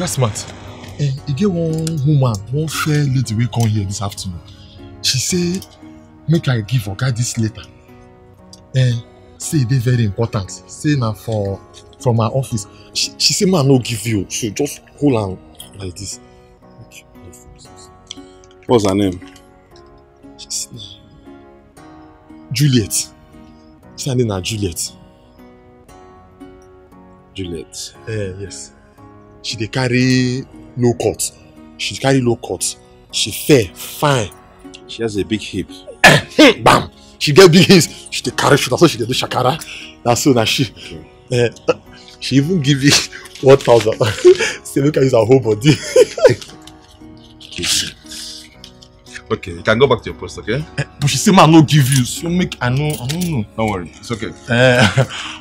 Oga Smart, you get one woman, one fair lady will come here this afternoon. She say, make I give Oga this letter. Say they very important. Say now from my office. She say, man, no give you. She just hold on like this. What's her name? Juliet. She her name is Juliet. Juliet. Yes. She dey carry low cut. She carry low cut. She fair, fine. She has a big hip. Bam! She get big hips. She dey carry shoulder, so she dey do shakara. That's so that she. Okay. She even give me 1,000. Say look at use her whole body. Okay, you can go back to your post, okay? But she say, man, no give you. So make I don't know. Don't worry, it's okay.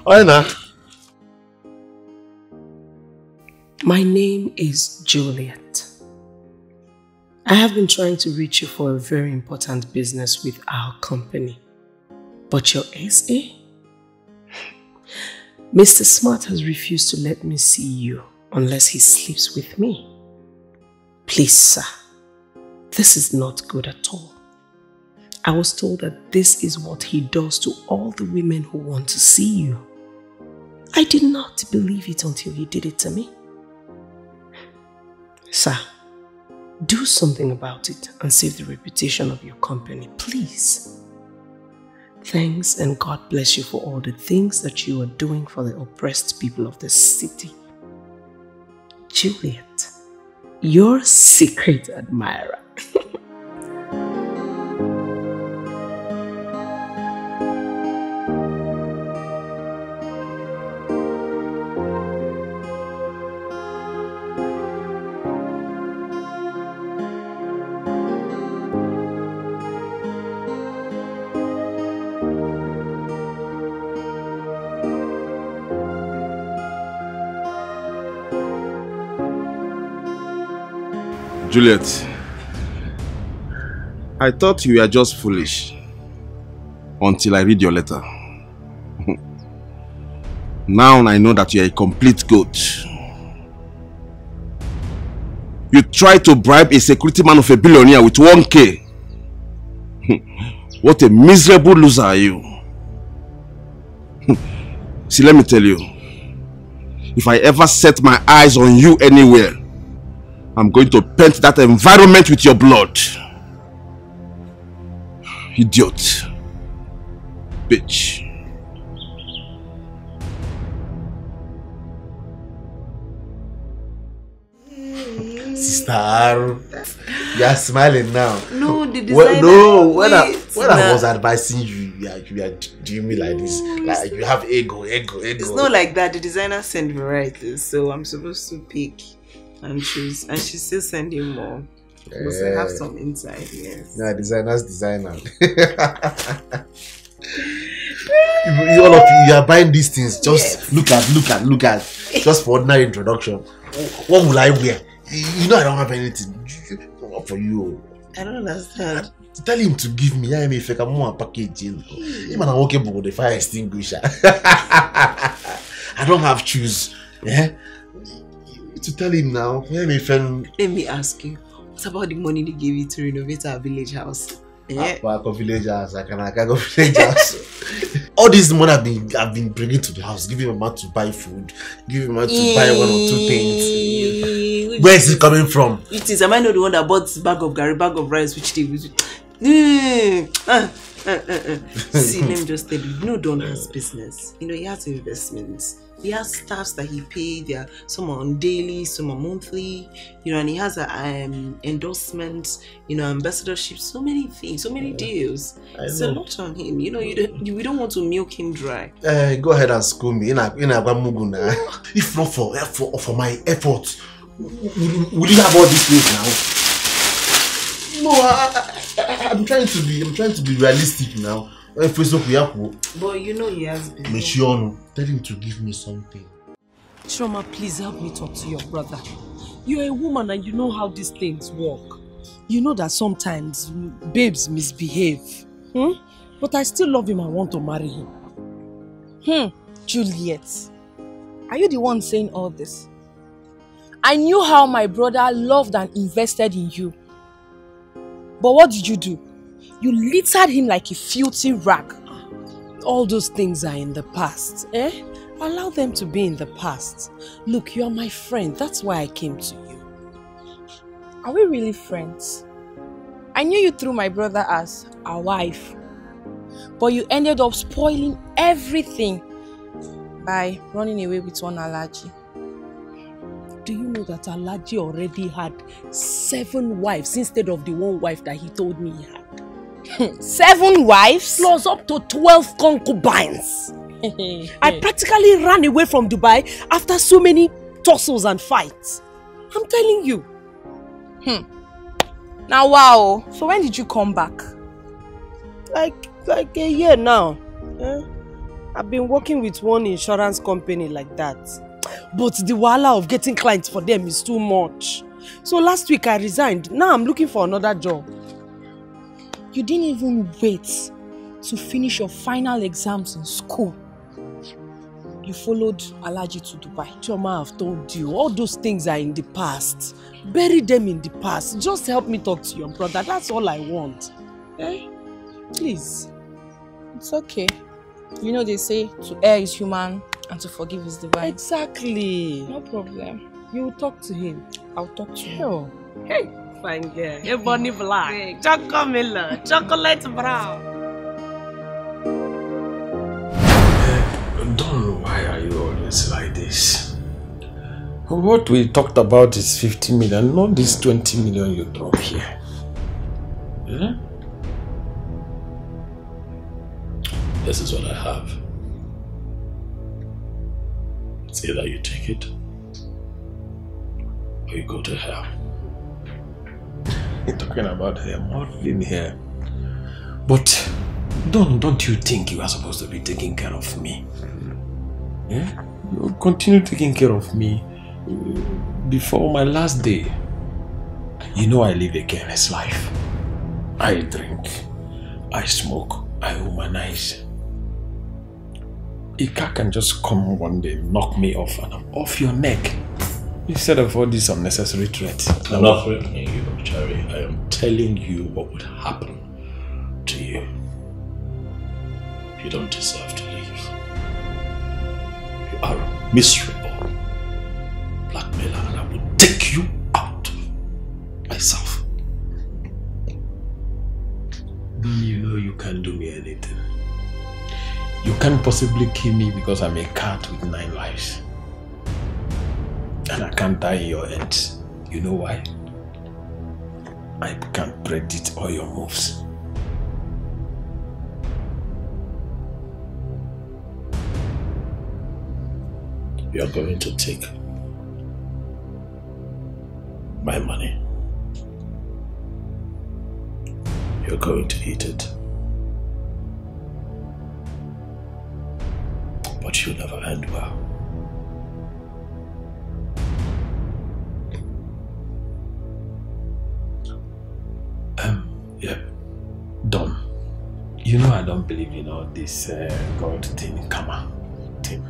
Alright now. My name is Juliet. I have been trying to reach you for a very important business with our company. But your SA? Mr. Smart has refused to let me see you unless he sleeps with me. Please, sir. This is not good at all. I was told that this is what he does to all the women who want to see you. I did not believe it until he did it to me. Sir, do something about it and save the reputation of your company, please. Thanks and God bless you for all the things that you are doing for the oppressed people of this city. Juliet, your secret admirer. Juliet, I thought you were just foolish until I read your letter. Now I know that you are a complete goat. You tried to bribe a security man of a billionaire with 1K. What a miserable loser are you. See, let me tell you, if I ever set my eyes on you anywhere, I'm going to paint that environment with your blood. Idiot. Bitch. Sister, you are smiling now. No, the designer. When I was advising you, you are doing me like this. Like you have ego. It's not like that. The designer sent me right, so I'm supposed to pick and choose, and she's still sending more. Because I have some inside, yes. Yeah, designer's designer. All of you are buying these things. Just look at. Just for ordinary introduction. What will I wear? You know I don't have anything. What for you? I don't understand. Tell him to give me. I mean, if I can more package. Him and I walk with the fire extinguisher. I don't have shoes. Yeah. To tell him now. Let me ask you. What about the money they gave you to renovate our village house? Yeah. Village house. I can go village house. All this money I've been bringing to the house, giving my man to buy food, giving my man to buy 1 or 2 things. Where is it coming from? It is. Am I not the one that bought this bag of gari, bag of rice, which they See, let me just tell you, no Don has business. You know, he has investments. He has staffs that he paid. There are some on daily, some on monthly. You know, and he has endorsements. You know, ambassadorship. So many things, so many deals. It's a lot on him. You know, we don't want to milk him dry. Go ahead and school me. If not for my effort, will you have all these things now? No, I'm trying to be realistic now. But you know he has business. Tell him to give me something. Shoma, please help me talk to your brother. You're a woman and you know how these things work. You know that sometimes babes misbehave. But I still love him and want to marry him. Juliet, are you the one saying all this? I knew how my brother loved and invested in you. But what did you do? You littered him like a filthy rag. All those things are in the past, eh? Allow them to be in the past. Look, you are my friend. That's why I came to you. Are we really friends? I knew you through my brother as a wife. But you ended up spoiling everything by running away with one Alaji. Do you know that Alaji already had 7 wives instead of the 1 wife that he told me he had? 7 wives? Plus up to 12 concubines. I practically ran away from Dubai after so many tussles and fights. I'm telling you. Now wow. So when did you come back? Like a year now. I've been working with one insurance company like that. But the wahala of getting clients for them is too much. So last week I resigned. Now I'm looking for another job. You didn't even wait to finish your final exams in school. You followed Alaji to Dubai. Choma, I've told you, all those things are in the past. Bury them in the past. Just help me talk to your brother. That's all I want. Eh? Please. It's okay. You know they say to err is human and to forgive is divine. Exactly. No problem. You will talk to him. I'll talk to him. Sure. Hey, fine girl. Hey, bunny black. Chocolate, chocolate brown. Don, why are you always like this? What we talked about is 50 million, not this 20 million you drop here. Yeah? This is what I have. It's either you take it or you go to hell. You're talking about her modeling here. But don't you think you are supposed to be taking care of me? Yeah? You continue taking care of me before my last day. You know I live a careless life. I drink, I smoke, I womanize. Ika can just come one day, knock me off, and I'm off your neck. Instead of all these unnecessary threats. I'm not threatening you, Cherry. I am telling you what would happen to you. You don't deserve to live. You are a miserable blackmailer, and I will take you out myself. Don't you know you can't do me anything? You can't possibly kill me because I'm a cat with 9 lives. And I can't die in your hands. You know why? I can't predict all your moves. You are going to take my money. You're going to eat it. But you'll never end well. Yeah, Don, you know I don't believe in all this God thing, karma thing.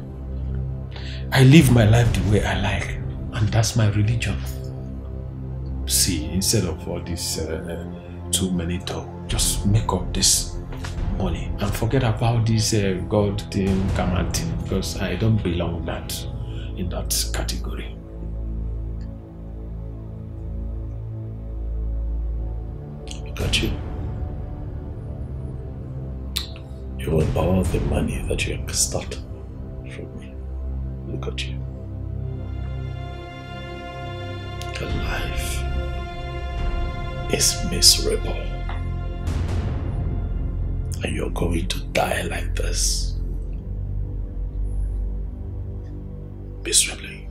I live my life the way I like, and that's my religion. See, instead of all this too many talk, just make up this money and forget about this God thing, karma thing, because I don't belong in that category. Look at you. You want all the money that you extort from me. Look at you. Your life is miserable. And you're going to die like this. Miserably.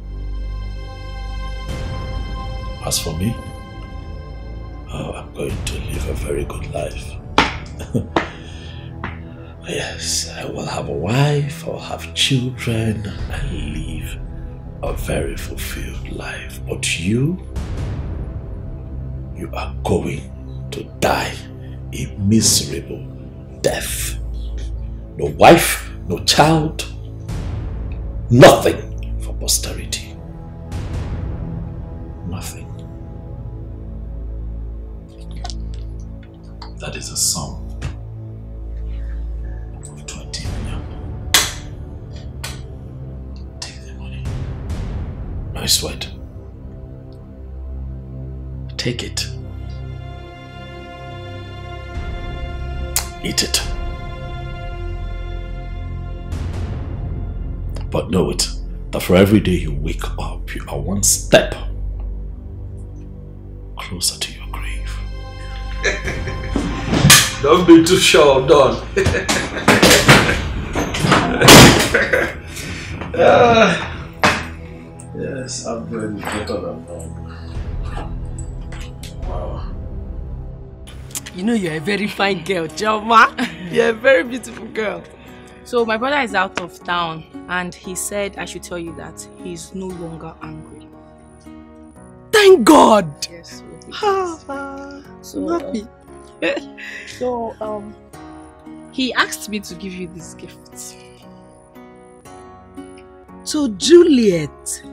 As for me, I'm going to live a very good life. Yes, I will have a wife, I'll have children, and live a very fulfilled life. But you are going to die a miserable death. No wife, no child, nothing for posterity. nothing. That is a sum of 20 million. Take the money. No sweat. Take it. Eat it. But know it, that for every day you wake up, you are one step closer to your grave. Don't be too sure, Don. Yes, I'm really better than Don. Wow. You know you're a very fine girl, Joma. You're a very beautiful girl. So my brother is out of town and he said I should tell you that he's no longer angry. Thank God! Yes. So happy. So he asked me to give you this gift. So Juliet.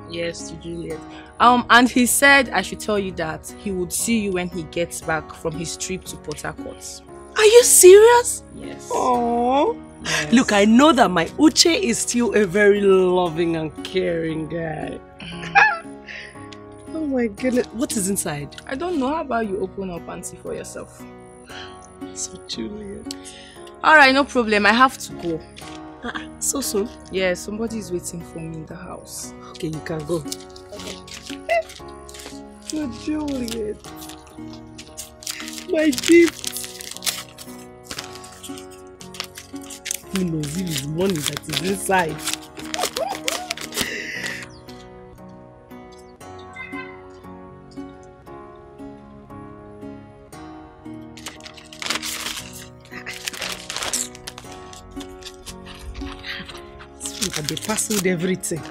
Yes, to Juliet. And he said I should tell you that he would see you when he gets back from his trip to Port Harcourt. Are you serious? Yes. Oh. Yes. Look, I know that my Uche is still a very loving and caring guy. Oh my goodness. What is inside? I don't know. How about you open up and see for yourself? So Juliet. Alright, no problem. I have to go. So soon? Yeah, somebody is waiting for me in the house. Okay, you can go. So Juliet. My gift. Who knows if it's money that is inside? They parceled everything.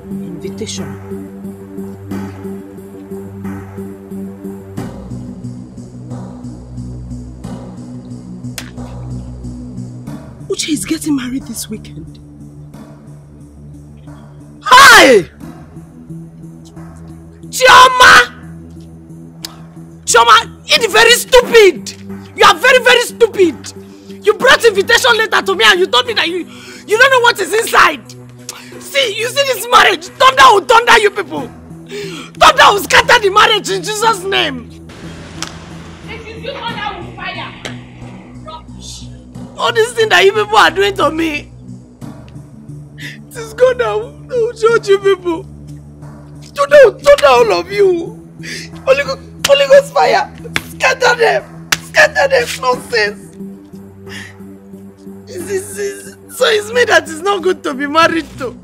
Invitation. Uche is getting married this weekend. Hi! Chioma! Chioma, you're very stupid! You are very, very stupid! You brought invitation letter to me and you told me that you don't know what is inside! See, you see this marriage? Thunder will thunder you people! Thunder will scatter the marriage in Jesus' name! This is you, thunder will fire! All this thing that you people are doing to me, it is God that will judge you people. Thunder all of you. Holy Ghost fire. Scatter them. Scatter them. Nonsense. So it's me that is not good to be married to.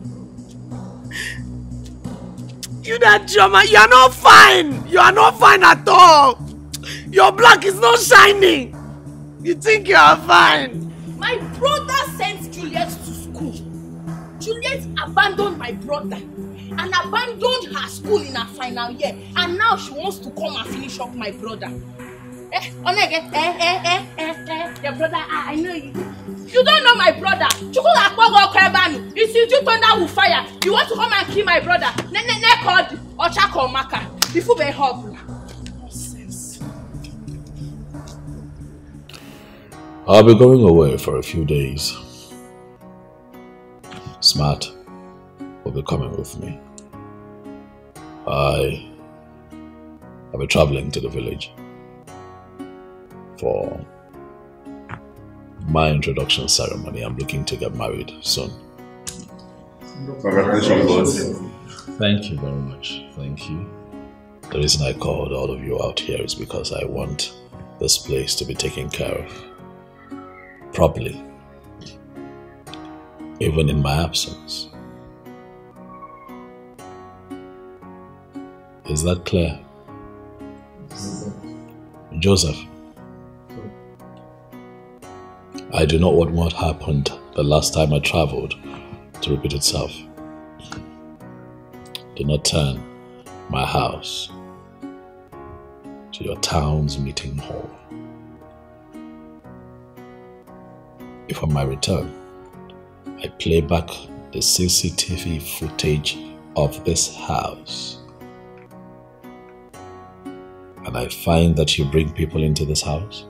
You that drama, you are not fine. You are not fine at all. Your black is not shining. You think you are fine. My brother sent Juliet to school. Juliet abandoned my brother and abandoned her school in her final year. And now she wants to come and finish up my brother. Your brother, I know you. You don't know my brother. It's you thunder will fire. You want to come and kill my brother. Called Ochako Maka. Before they help. I'll be going away for a few days. Smart will be coming with me. I'll be traveling to the village for my introduction ceremony. I'm looking to get married soon. Congratulations. Thank you very much. Thank you. The reason I called all of you out here is because I want this place to be taken care of properly, even in my absence. Is that clear? Joseph, I do not want what happened the last time I traveled to repeat itself. Do not turn my house to your town's meeting hall. If on my return, I play back the CCTV footage of this house, and I find that you bring people into this house,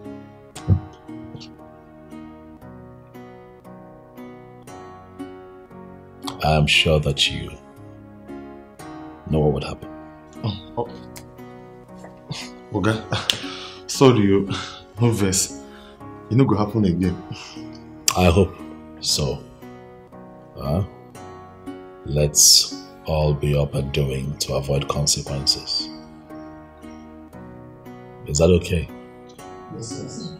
I am sure that you know what would happen. Okay. Sorry, you. No verse. It no go happen again. I hope so. Let's all be up and doing to avoid consequences. Is that okay? Yes.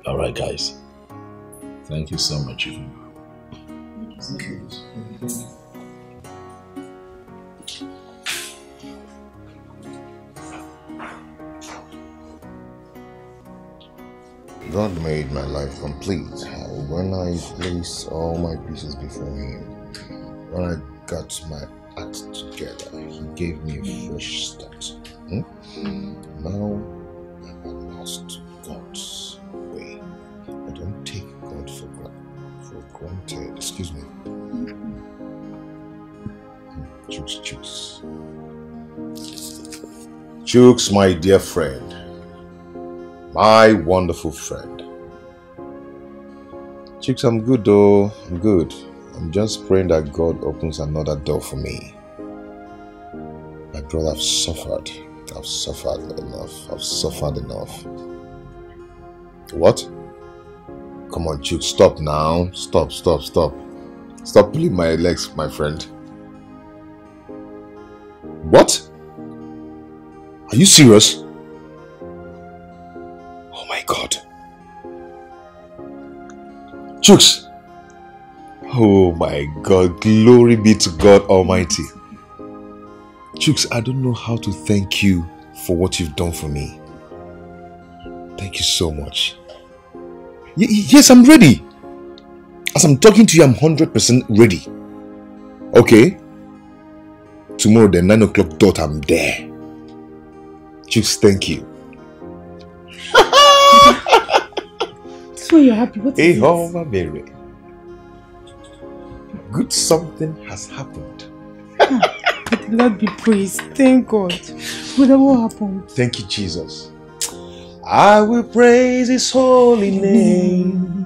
Alright, guys. Thank you so much. Thank you. God made my life complete when I placed all my pieces before Him. When I got my act together, He gave me a fresh start. Now I'm at last God's way. I don't take God for granted. Excuse me. Chooks. Chooks, my dear friend. My wonderful friend. Chicks, I'm good though. I'm good. I'm just praying that God opens another door for me. My brother, I've suffered. I've suffered enough. What? Come on, Chooks, stop now. Stop. Stop pulling my legs, my friend. What? Are you serious? Oh my God. Chooks. Oh my God. Glory be to God Almighty. Chooks, I don't know how to thank you for what you've done for me. Thank you so much. Yes, I'm ready. As I'm talking to you, I'm 100% ready. Okay? Tomorrow, the 9 o'clock dot, I'm there. Chooks, thank you. So you're happy? What is Oh, my Mary. Good something has happened. Lord be praised. Thank God. But what happened? Thank you, Jesus. I will praise His holy name.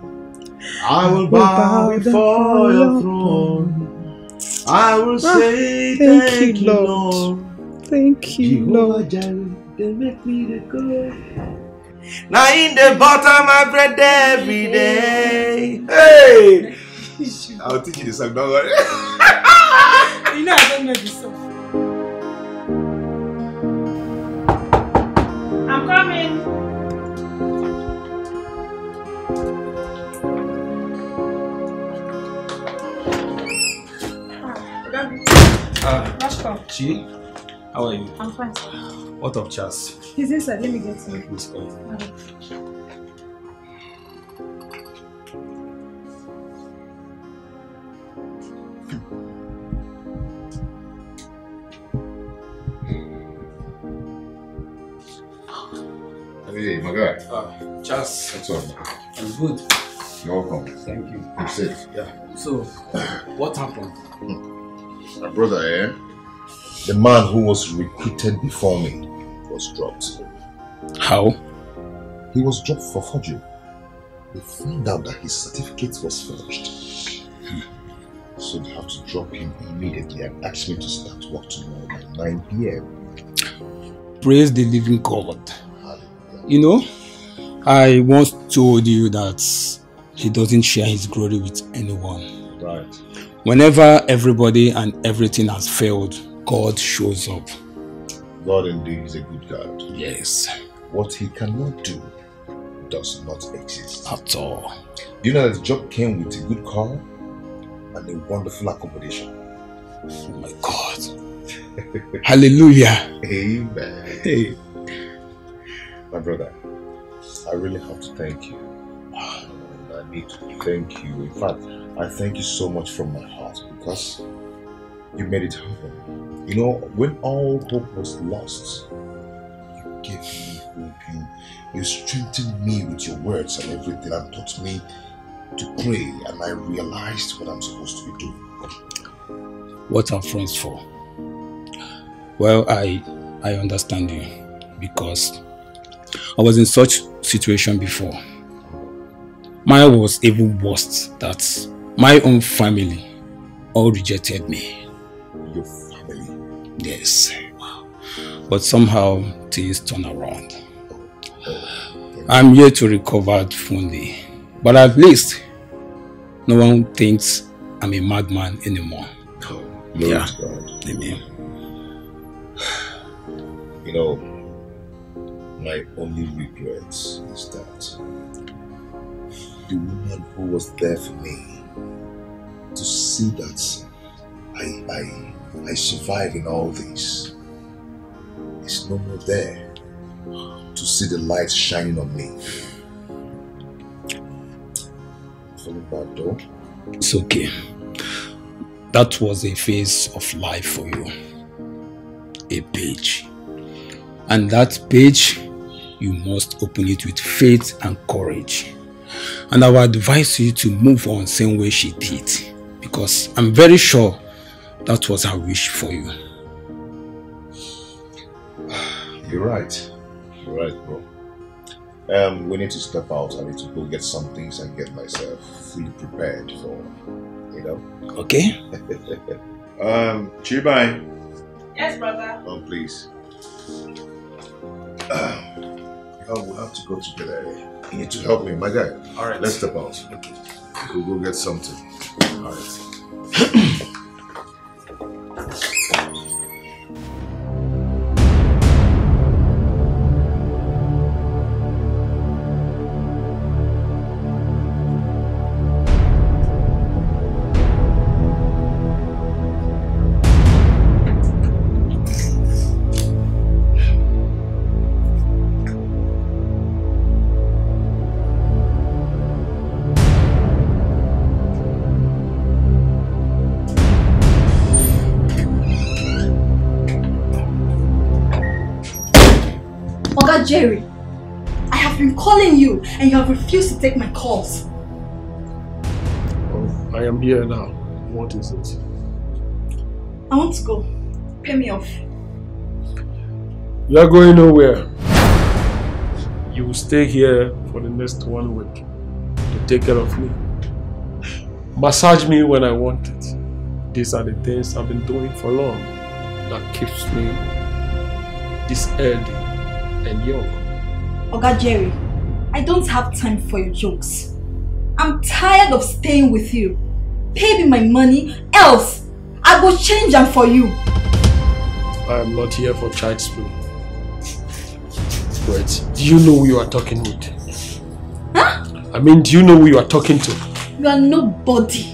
I will bow before your throne. I will say thank you, Lord. Thank you, Lord. They make me the good. Now in the bottom I bread every day. Hey! I'll teach you the song, don't worry. You know I don't know this song. I'm coming. Chi, how are you? I'm fine. What of Chas? He's inside. Let me get him. Please go. Hey, my guy. Chas. What's up? I'm good. You're welcome. Thank you. I'm safe. Yeah. So, what happened? My brother, the man who was recruited before me was dropped. How? He was dropped for forgery. They found out that his certificate was forged. So they have to drop him immediately and ask me to start work tomorrow by 9 p.m. Praise the living God. You know, I once told you that He doesn't share His glory with anyone. Right. Whenever everybody and everything has failed, God shows up. God indeed is a good God. Yes. What He cannot do does not exist. At all. Do you know that the job came with a good car and a wonderful accommodation? Oh my God. Hallelujah. Amen. Hey. My brother, I really have to thank you. And me to thank you. In fact, I thank you so much from my heart because you made it happen. You know, when all hope was lost, you gave me hope. You strengthened me with your words and everything and taught me to pray, and I realized what I'm supposed to be doing. What are friends for? Well, I understand you because I was in such situation before. Mine was even worse, that my own family all rejected me. Your family? Yes. But somehow things turn around. I'm here to recover fully. But at least no one thinks I'm a madman anymore. Oh, yeah. God. Amen. You know, my only regret is that the woman who was there for me, to see that I survive in all this, is no more there to see the light shining on me. Feeling bad though? It's okay. That was a phase of life for you. A page. And that page, you must open it with faith and courage. And I would advise you to move on same way she did. Because I'm very sure that was her wish for you. You're right. You're right, bro. We need to step out. I need to go get some things and get myself fully prepared for, you know. Okay. Chibai. Yes, brother. Come, please. We'll have to go together. You need to help me, my guy. All right. Let's step out. Okay. We'll go get something. All right. Jerry, I have been calling you and you have refused to take my calls. Oh, I am here now. What is it? I want to go. Pay me off. You are going nowhere. You will stay here for the next 1 week to take care of me. Massage me when I want it. These are the things I've been doing for long that keeps me this healthy and young. Oga Jerry, I don't have time for your jokes. I'm tired of staying with you. Pay me my money, else I will change them for you. I am not here for child's play. Wait, do you know who you are talking with? Huh? I mean, do you know who you are talking to? You are nobody.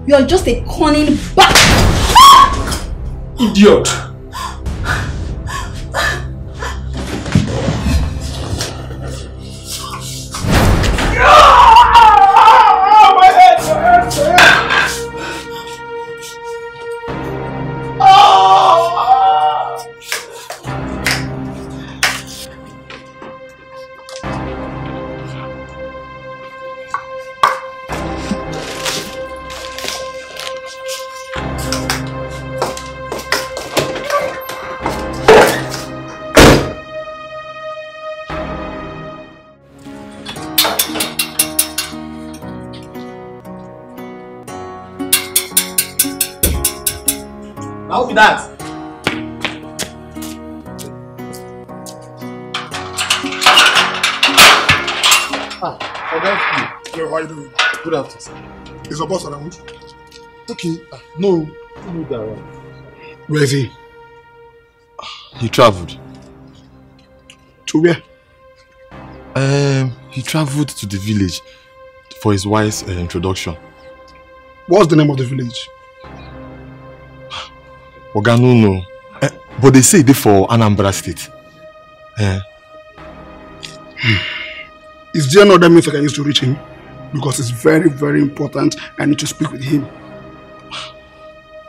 You are just a cunning Idiot! How be that? Yo, how you doing? Good afternoon. Is your boss around? Okay. No. No, that one. Where is he? He traveled. To where? He traveled to the village for his wife's introduction. What's the name of the village? Oganuno. But they say they for Anambra State. Is there no other means I can use to reach him? because it's very, very important. I need to speak with him.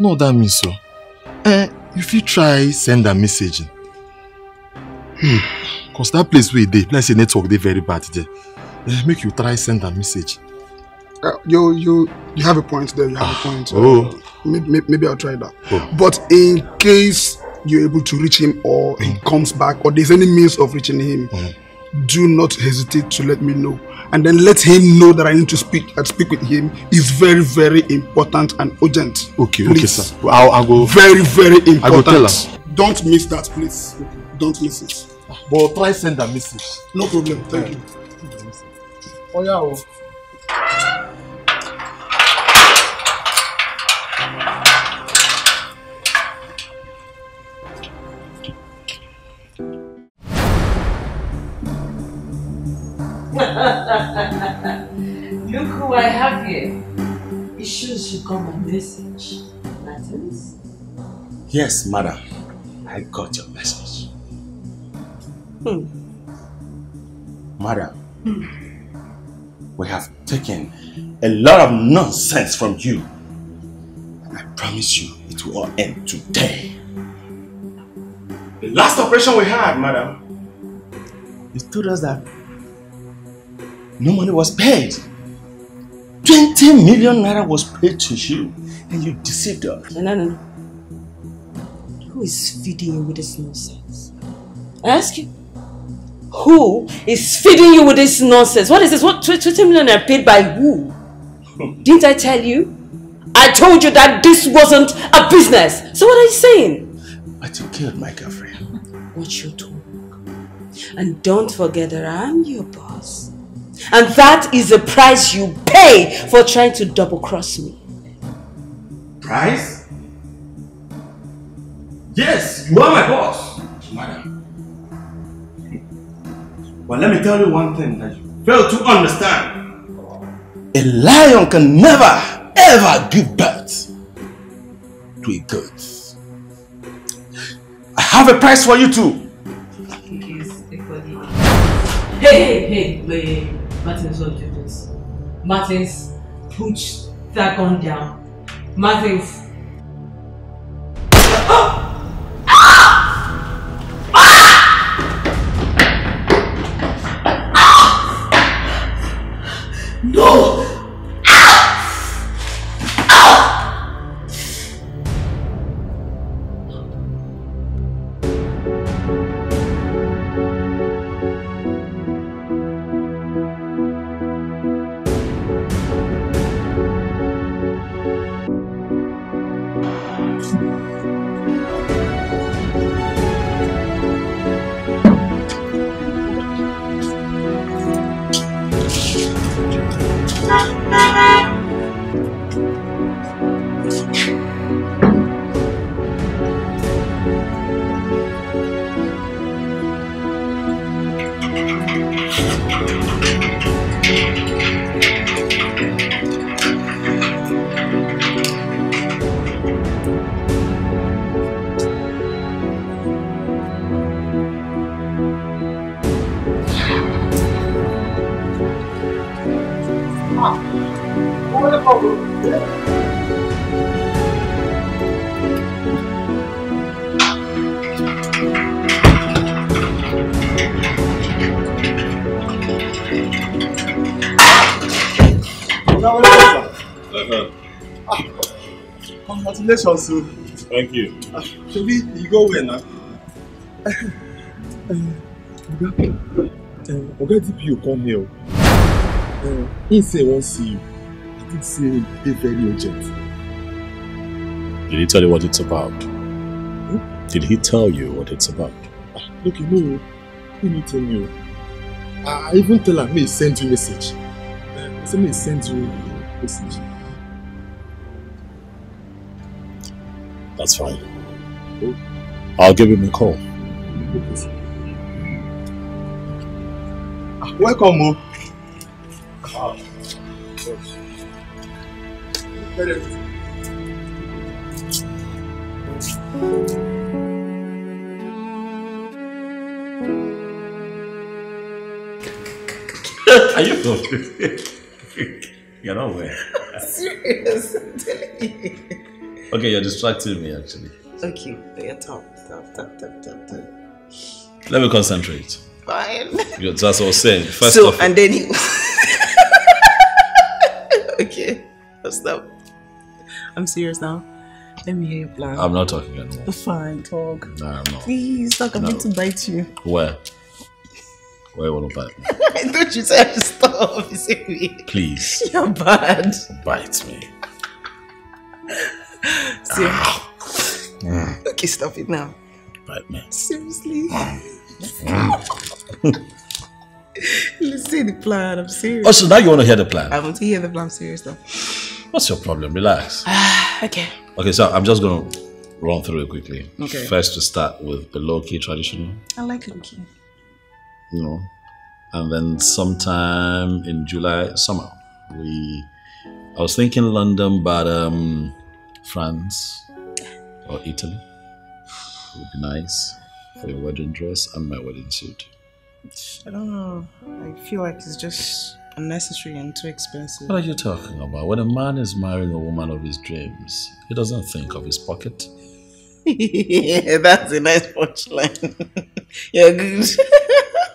No, that means so. If you try send a message. Because that place where they, let's say network, they very bad there. Make you try send a message. You have a point there. You have a point. Maybe I'll try that. Oh. But in case you're able to reach him, or he comes back, or there's any means of reaching him, do not hesitate to let me know. And then let him know that I need to speak with him. It's very, very important and urgent. Okay, please. okay, sir. I'll go. Very, very important. I go tell him. Don't miss that, please. Don't miss it. But try send a message. No problem. Thank you. Oh yeah. Look who I have here. It shows you got my message. Martins? Yes, madam. I got your message. Madam, we have taken a lot of nonsense from you. And I promise you it will all end today. The last operation we had, madam, you told us that no money was paid. 20 million naira was paid to you, and you deceived us. No. Who is feeding you with this nonsense? I ask you. Who is feeding you with this nonsense? What is this? What 20 million are paid by who? Didn't I tell you? I told you that this wasn't a business. So what are you saying? But you killed my girlfriend. Watch your talk. And don't forget that I'm your boss. And that is the price you pay for trying to double cross me. Price? Yes, you are my boss, madam. But let me tell you one thing that you fail to understand. A lion can never, ever give birth to a goat. I have a price for you too. Hey, Martins, don't do this. Martins, put that gun down. Martins. No! Congratulations, sir. Thank you. Maybe you go where now? Oga DPO come here. He say he won't see you. I think say it's very urgent. Did he tell you what it's about? Did he tell you what it's about? Look, no, he didn't tell you. I even tell him, may send you a message. I said, may send you a message. That's fine. I'll give him a call. Welcome, Mo. Are you You're not aware. Serious. I'm telling you. Okay, you're distracting me actually. Okay, yeah, talk. Let me concentrate. Fine. That's what I was saying. First so, off, and then he... Okay, stop. I'm serious now. Let me hear your plan. I'm not talking anymore. Fine, talk. No, I'm not. Please, talk. I'm going to bite you. Where? Where you want to bite me? I thought you said to stop. You say me. Please. You're bad. Bite me. See? Okay, stop it now. Bite me. Seriously? Let's say the plan. I'm serious. Oh, so now you want to hear the plan? I want to hear the plan. Serious though. What's your problem? Relax. Okay. Okay, so I'm just going to run through it quickly. Okay. First, to start with the low-key traditional. I like Loki. You know, and then sometime in July, summer, I was thinking London, but France or Italy would be nice for your wedding dress and my wedding suit. I don't know. I feel like it's just unnecessary and too expensive. What are you talking about? When a man is marrying a woman of his dreams, he doesn't think of his pocket. Yeah, that's a nice punchline. You're good.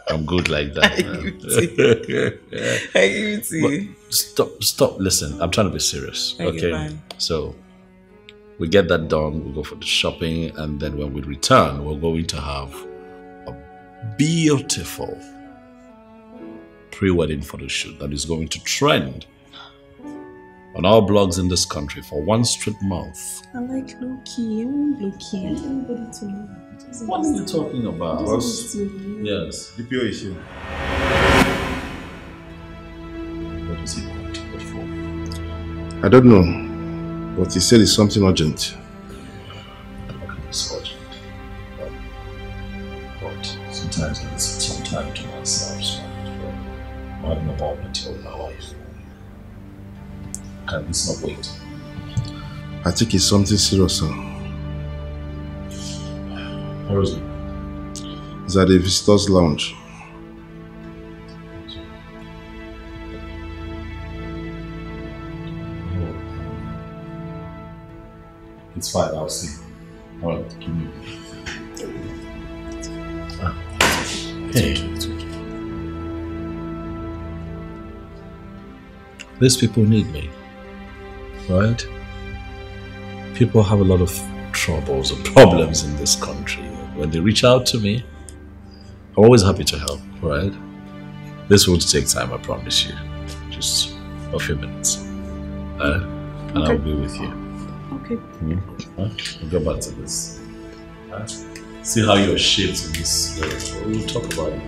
I'm good like that. I give it to you. Stop. Listen, I'm trying to be serious. Okay. Fine. So we get that done. We go for the shopping, and then when we return, we're going to have a beautiful pre-wedding photo shoot that is going to trend on our blogs in this country for one straight month. I like Loki. I want Loki. I want everybody to know. What are you talking about? Yes. DPO issue. What is he going to go for? I don't know, but he said it's something urgent. Okay, it's urgent. But sometimes I need some time to myself, so I'm having a moment with my wife. Can this not wait? I think it's something serious, sir. Where is it? It's at the visitors' lounge. It's fine, I'll see. Alright, give me. Hey. These people need me, right? People have a lot of troubles and problems in this country. When they reach out to me, I'm always happy to help, right? This won't take time, I promise you. Just a few minutes. And I'll be with you. Okay. We'll go back to this. See how you're shaped in this. We'll talk about it.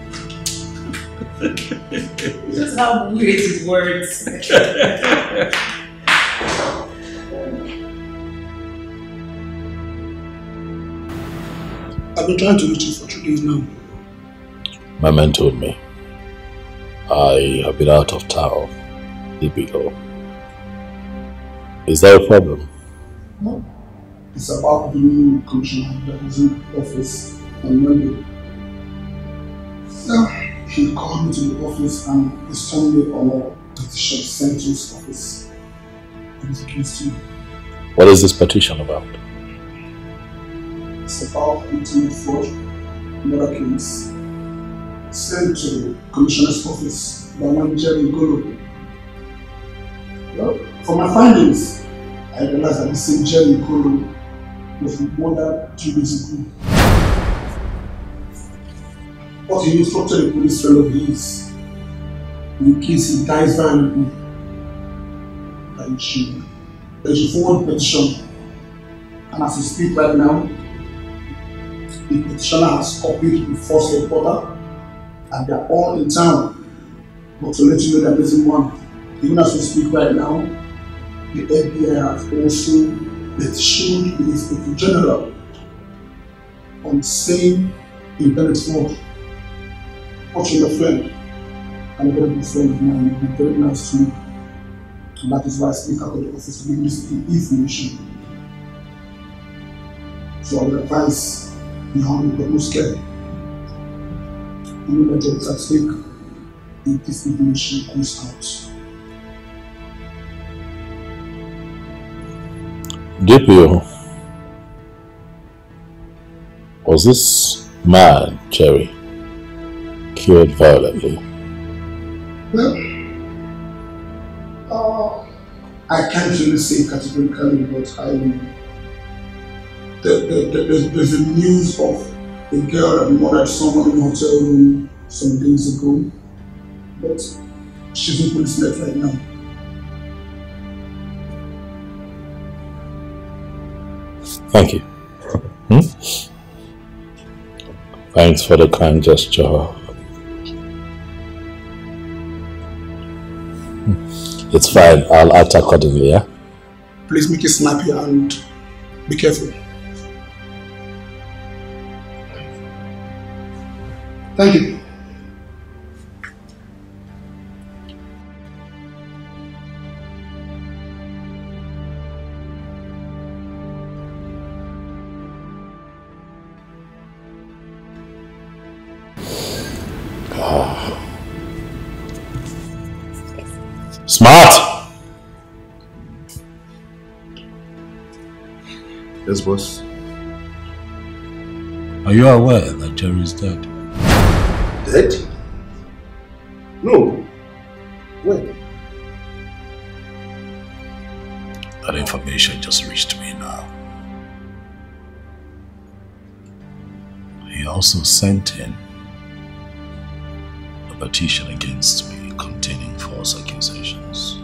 Just how weird it works. I've been trying to reach you for 3 days now. My man told me I have been out of town. Typical. Is that a problem? No. It's about the new commissioner that is in office on Monday. So, he called me to the office and he's telling me on a petition sent to his office. And it's against you. What is this petition about? It's about internet fraud, another case sent to the commissioner's office by one Jerry Golo. Well, from my findings, I realized that the same Jerry Golo was murdered 2 days ago. But he instructed a police friend of his in case he dies violently that he should forward the petition. And as we speak right now, the petitioner has copied the first reporter and they are all in town. But to let you know that there's one, even as we speak right now, the FBI has also petitioned the Inspector General on the same internet fraud. Watch your friend and a very good friend of mine, you've been very nice to me. And that is why I sneak out of the office to give this information. So I would advise you how you got no scared. You know that jobs at stake if this information comes out. DPO, was this man, Cherry, killed violently? Well, I can't really say categorically, but there's a news of a girl that murdered someone in a hotel room some days ago, but she's in police net right now. Thank you. Thanks for the kind gesture. It's fine. I'll act accordingly, yeah? Please make it snappy and be careful. Thank you. Smart! Yes, boss. Are you aware that Jerry is dead? Dead? No. When? That information just reached me now. He also sent in a petition against me containing false accusations.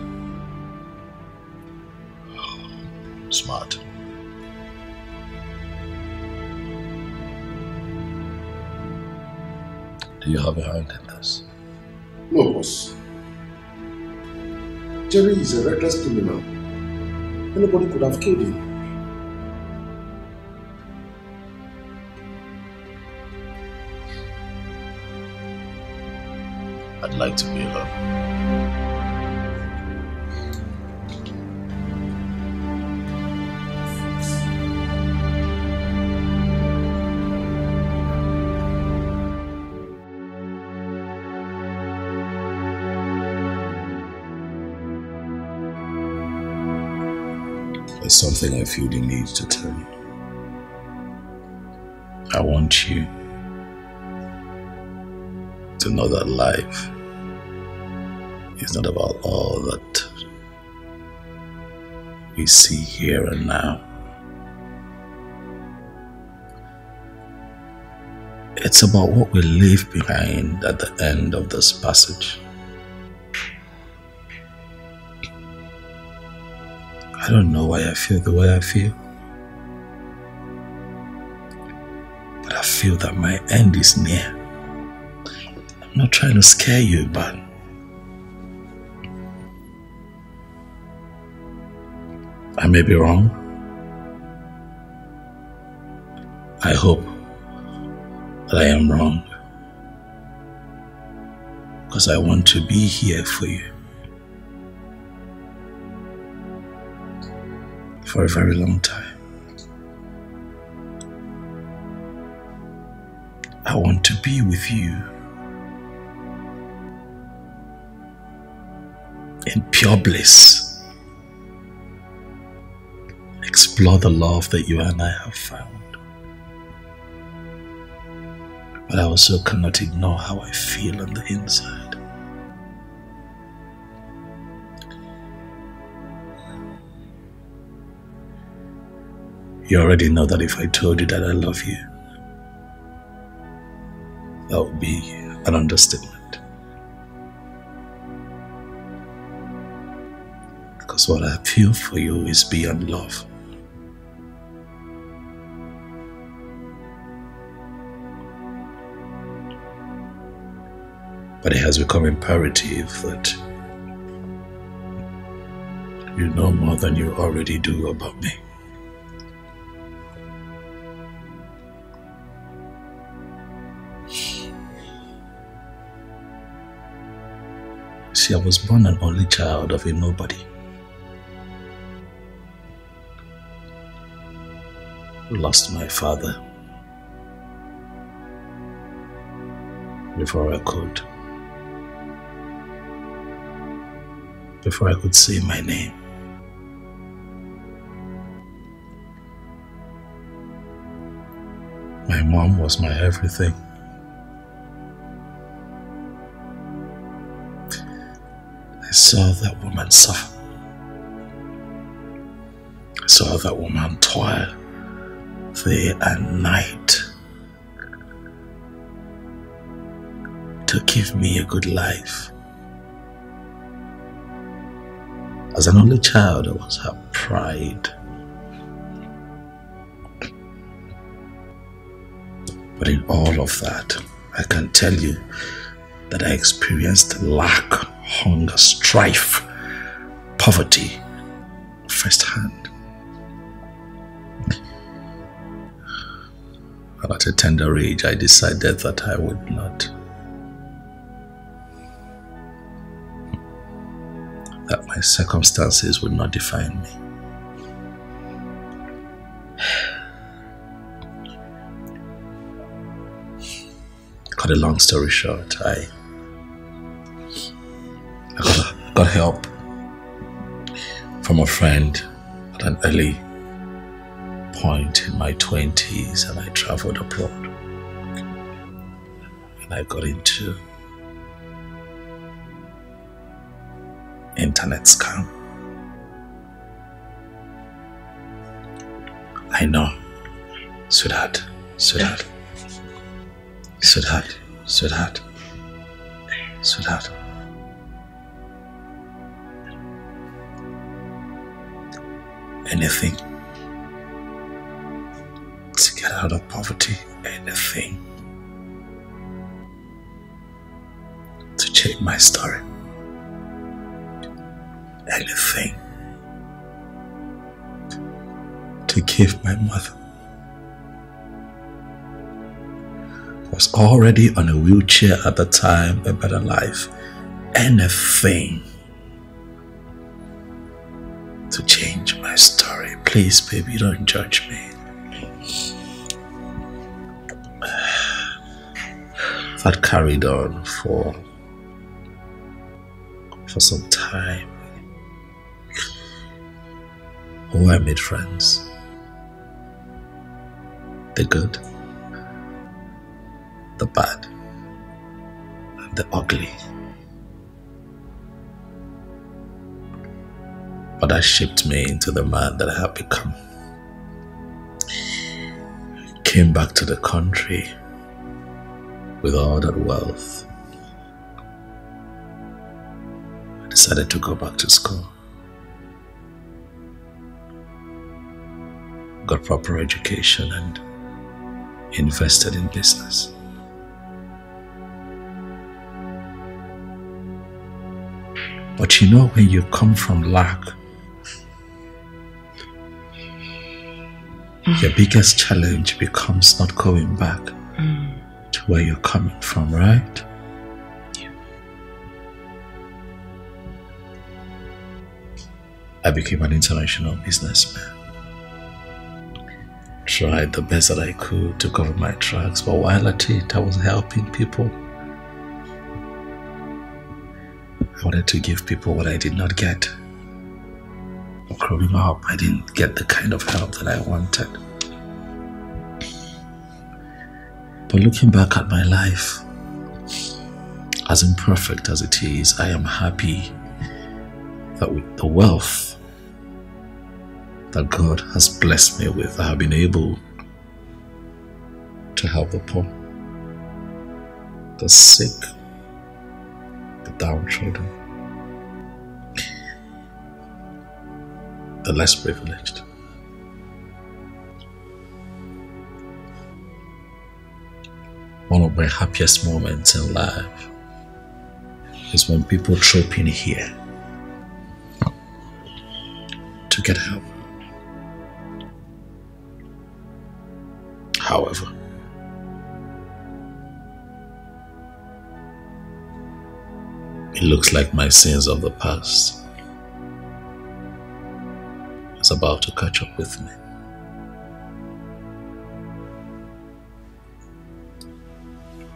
Smart. Do you have a hand in this? No, boss. Jerry is a reckless criminal. Anybody could have killed him. I'd like to be alone. There's something I feel the need to tell you. I want you to know that life is not about all that we see here and now. It's about what we leave behind at the end of this passage. I don't know why I feel the way I feel, but I feel that my end is near. I'm not trying to scare you, but I may be wrong. I hope that I am wrong, because I want to be here for you for a very long time. I want to be with you in pure bliss. Explore the love that you and I have found. But I also cannot ignore how I feel on the inside. You already know that if I told you that I love you, that would be an understatement. Because what I feel for you is beyond love. But it has become imperative that you know more than you already do about me. See, I was born an only child of a nobody. Lost my father before I could say my name. My mom was my everything. I saw that woman suffer. I saw that woman toil day and night to give me a good life. As an only child, I was her pride. But in all of that, I can tell you that I experienced lack, hunger, strife, poverty firsthand. And at a tender age, I decided that I would not. That my circumstances would not define me. Cut a long story short, I got help from a friend at an early point in my 20s, and I traveled abroad. And I got into internet scam. I know, sweetheart. Anything to get out of poverty, anything to change my story, anything to give my mother, who was already on a wheelchair at the time, a better life, anything to change my story. Please, baby, don't judge me. That carried on for some time. Oh, I made friends. The good, the bad, and the ugly. But that shaped me into the man that I have become. Came back to the country with all that wealth. I decided to go back to school. Got proper education and invested in business. But you know, when you come from lack, your biggest challenge becomes not going back to where you're coming from, right? Yeah. I became an international businessman. Tried the best that I could to cover my tracks, but while at it, I was helping people. I wanted to give people what I did not get. Growing up, I didn't get the kind of help that I wanted. But looking back at my life, as imperfect as it is, I am happy that with the wealth that God has blessed me with, I have been able to help the poor, the sick, the downtrodden, the less privileged. One of my happiest moments in life is when people troop in here to get help. However, it looks like my sins of the past is about to catch up with me.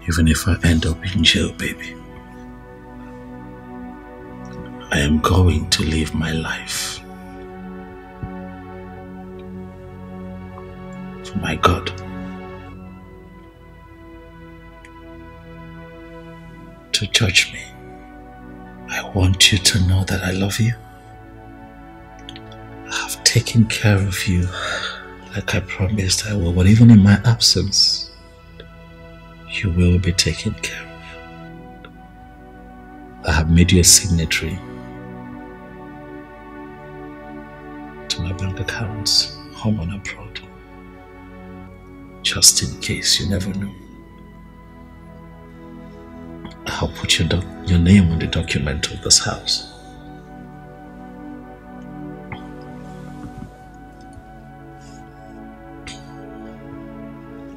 Even if I end up in jail, baby, I am going to live my life for my God to judge me. I want you to know that I love you. I have taken care of you like I promised I will, but even in my absence, you will be taken care of. I have made you a signatory to my bank accounts, home and abroad, just in case. You never know. I'll put your name on the document of this house.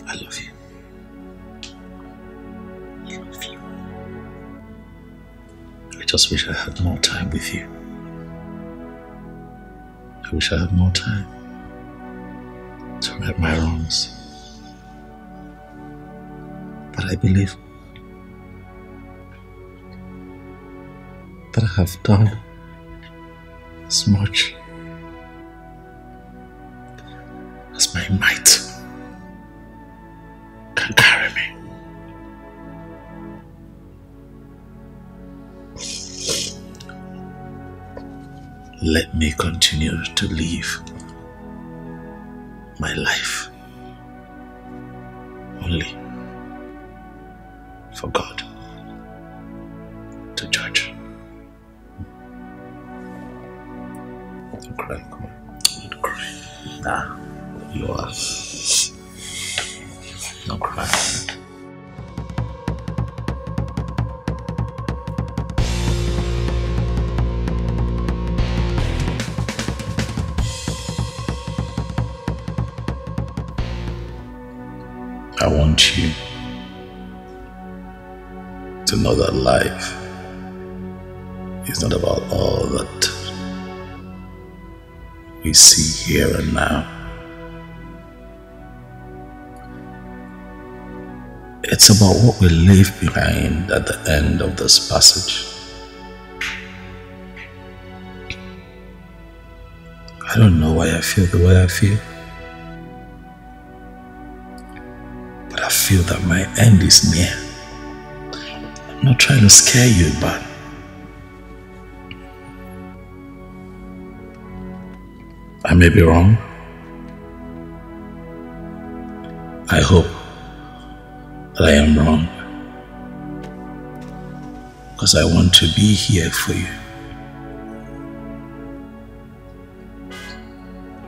I love you. I love you. I just wish I had more time with you. I wish I had more time to right my wrongs. But I believe that I have done as much as my might can carry me. Let me continue to live my life only for God to judge. Don't cry, come on. Don't cry. Nah, you are. Don't cry. I want you to know that life is not about all that we see here and now. It's about what we leave behind at the end of this passage. I don't know why I feel the way I feel, but I feel that my end is near. I'm not trying to scare you, but I may be wrong. I hope that I am wrong, because I want to be here for you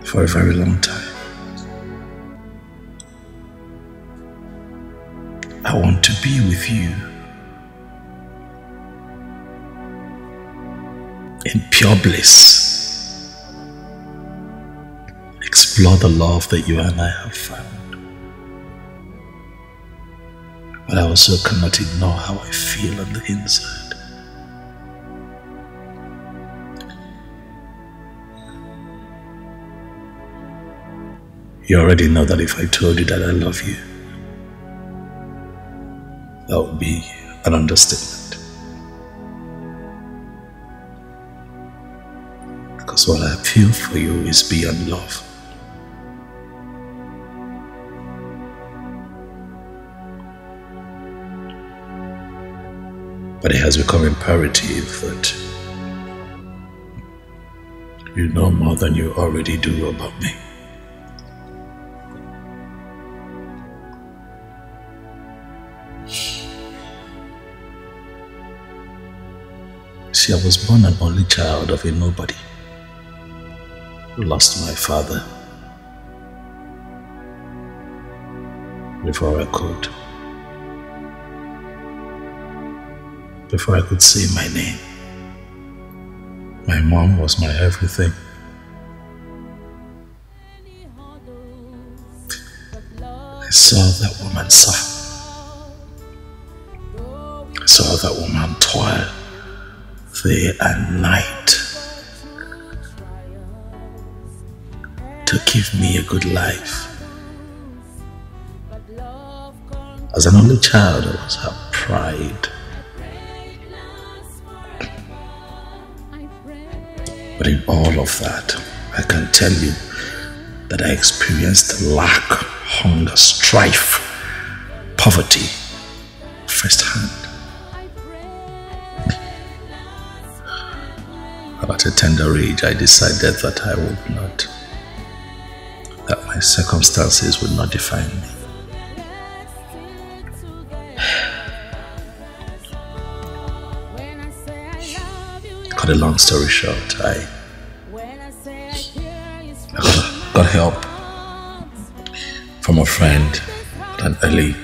for a very long time. I want to be with you in pure bliss. Explore the love that you and I have found. But I also cannot ignore how I feel on the inside. You already know that if I told you that I love you, that would be an understatement. Because what I feel for you is beyond love. But it has become imperative that you know more than you already do about me. See, I was born an only child of a nobody. Lost my father before I could say my name. My mom was my everything. I saw that woman suffer. I saw that woman toil day and night to give me a good life. As an only child, I was her pride. But in all of that, I can tell you that I experienced lack, hunger, strife, poverty firsthand. At a tender age, I decided that I would not, that my circumstances would not define me. Cut a long story short, I got help from a friend at an early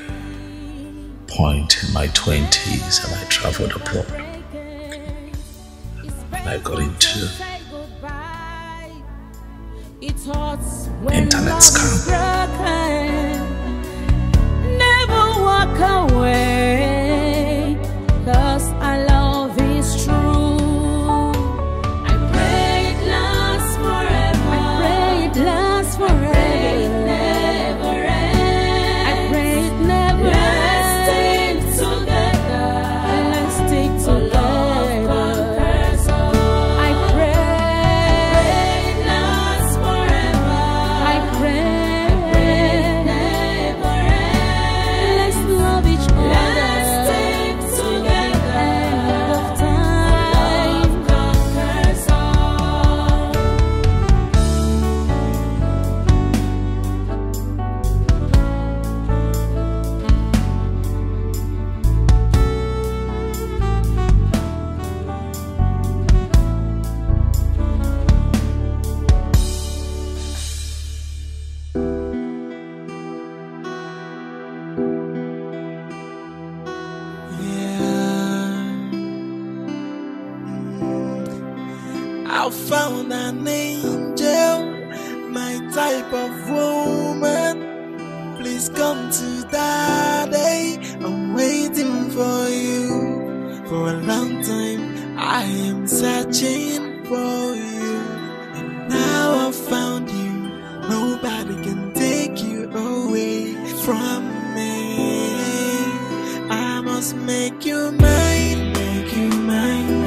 point in my 20s, and I traveled abroad. And I got into internet scam. Never walk away, 'cause our love is true. I pray it lasts forever. I pray it lasts forever. I pray it never ends. I pray it never ends. Let's stick together. Let's stick together. I pray it lasts forever. I pray it never ends. Let's love each other. Let's stick together. End of time. Love conquers all. I found an angel, my type of woman. Please come to daddy. I'm waiting for you. For a long time, I am searching for you. And now I found you. Nobody can take you away from me. I must make you mine, make you mine.